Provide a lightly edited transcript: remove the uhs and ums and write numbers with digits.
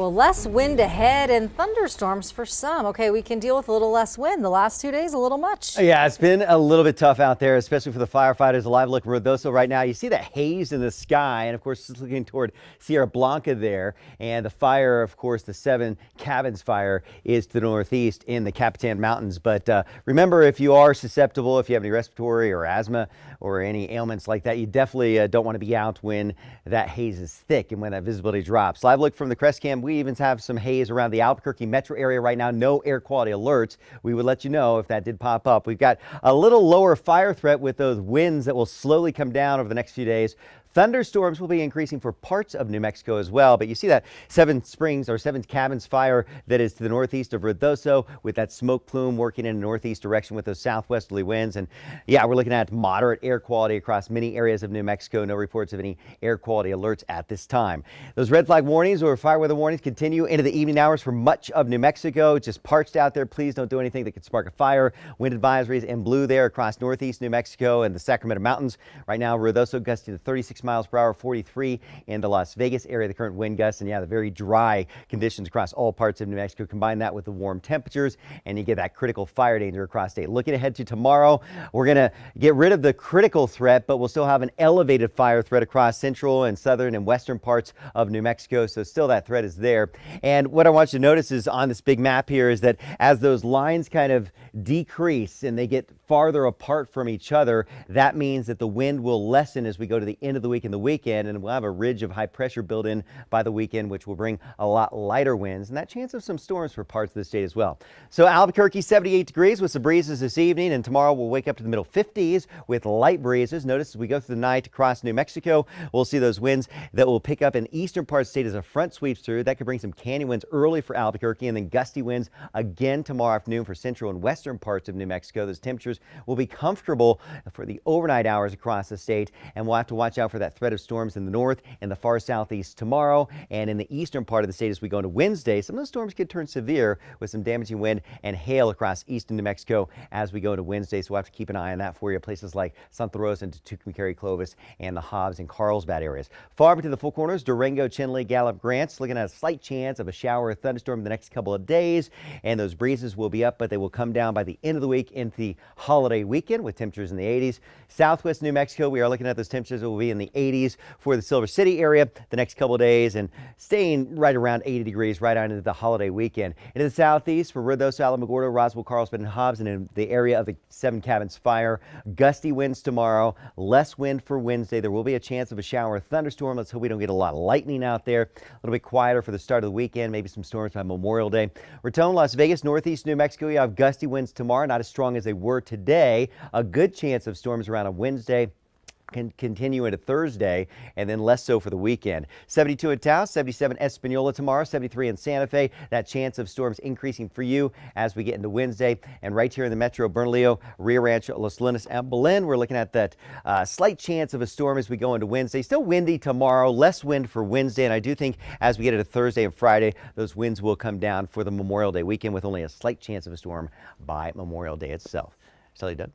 So less wind ahead and thunderstorms for some. Okay, we can deal with a little less wind. The last 2 days, a little much. Yeah, it's been a little bit tough out there, especially for the firefighters. A live look at Ruidoso right now. You see that haze in the sky, and of course, it's looking toward Sierra Blanca there. And the fire, of course, the Seven Cabins fire is to the northeast in the Capitan Mountains. But remember, if you are susceptible, if you have any respiratory or asthma or any ailments like that, you definitely don't want to be out when that haze is thick and when that visibility drops. Live look from the Crest Cam. We even have some haze around the Albuquerque metro area right now. No air quality alerts. We would let you know if that did pop up. We've got a little lower fire threat with those winds that will slowly come down over the next few days. Thunderstorms will be increasing for parts of New Mexico as well, but you see that Seven Cabins fire that is to the northeast of Ruidoso with that smoke plume working in a northeast direction with those southwesterly winds. And yeah, we're looking at moderate air quality across many areas of New Mexico. No reports of any air quality alerts at this time. Those red flag warnings or fire weather warnings continue into the evening hours for much of New Mexico. It's just parched out there. Please don't do anything that could spark a fire. Wind advisories in blue there across northeast New Mexico and the Sacramento Mountains. Right now, Ruidoso gusting to 36 miles per hour, 43 in the Las Vegas area, the current wind gusts, and yeah, the very dry conditions across all parts of New Mexico. Combine that with the warm temperatures and you get that critical fire danger across state. Looking ahead to tomorrow, we're going to get rid of the critical threat, but we'll still have an elevated fire threat across central and southern and western parts of New Mexico. So still that threat is there. And what I want you to notice is on this big map here is that as those lines kind of decrease and they get farther apart from each other, that means that the wind will lessen as we go to the end of the week and the weekend, and we'll have a ridge of high pressure built in by the weekend, which will bring a lot lighter winds and that chance of some storms for parts of the state as well. So Albuquerque 78 degrees with some breezes this evening, and tomorrow we'll wake up to the middle 50s with light breezes. Notice as we go through the night across New Mexico, we'll see those winds that will pick up in the eastern part of the state as a front sweeps through. That could bring some canyon winds early for Albuquerque, and then gusty winds again tomorrow afternoon for central and western parts of New Mexico. Those temperatures will be comfortable for the overnight hours across the state, and we'll have to watch out for that threat of storms in the north and the far southeast tomorrow, and in the eastern part of the state as we go into Wednesday. Some of those storms could turn severe with some damaging wind and hail across eastern New Mexico as we go into Wednesday. So we'll have to keep an eye on that for you. Places like Santa Rosa and Tucumcari, Clovis, and the Hobbs and Carlsbad areas. Far between the four corners, Durango, Chinle, Gallup, Grants, looking at a slight chance of a shower or thunderstorm in the next couple of days, and those breezes will be up, but they will come down by the end of the week into the holiday weekend with temperatures in the 80s. Southwest New Mexico, we are looking at those temperatures that will be in the 80s for the Silver City area the next couple of days, and staying right around 80 degrees right on into the holiday weekend. Into the southeast for Ruidoso, Alamogordo, Roswell, Carlsbad, and Hobbs, and in the area of the Seven Cabins fire. Gusty winds tomorrow, less wind for Wednesday. There will be a chance of a shower or thunderstorm. Let's hope we don't get a lot of lightning out there. A little bit quieter for the start of the weekend, maybe some storms by Memorial Day. Raton, Las Vegas, northeast New Mexico, you have gusty winds tomorrow, not as strong as they were today. A good chance of storms around on Wednesday. Can continue into Thursday, and then less so for the weekend. 72 in Taos, 77 Espanola tomorrow, 73 in Santa Fe. That chance of storms increasing for you as we get into Wednesday. And right here in the metro, Bernalillo, Rio Rancho, Los Lunas, and Belen, we're looking at that slight chance of a storm as we go into Wednesday. Still windy tomorrow, less wind for Wednesday, and I do think as we get into Thursday and Friday, those winds will come down for the Memorial Day weekend with only a slight chance of a storm by Memorial Day itself. Sally Dunn.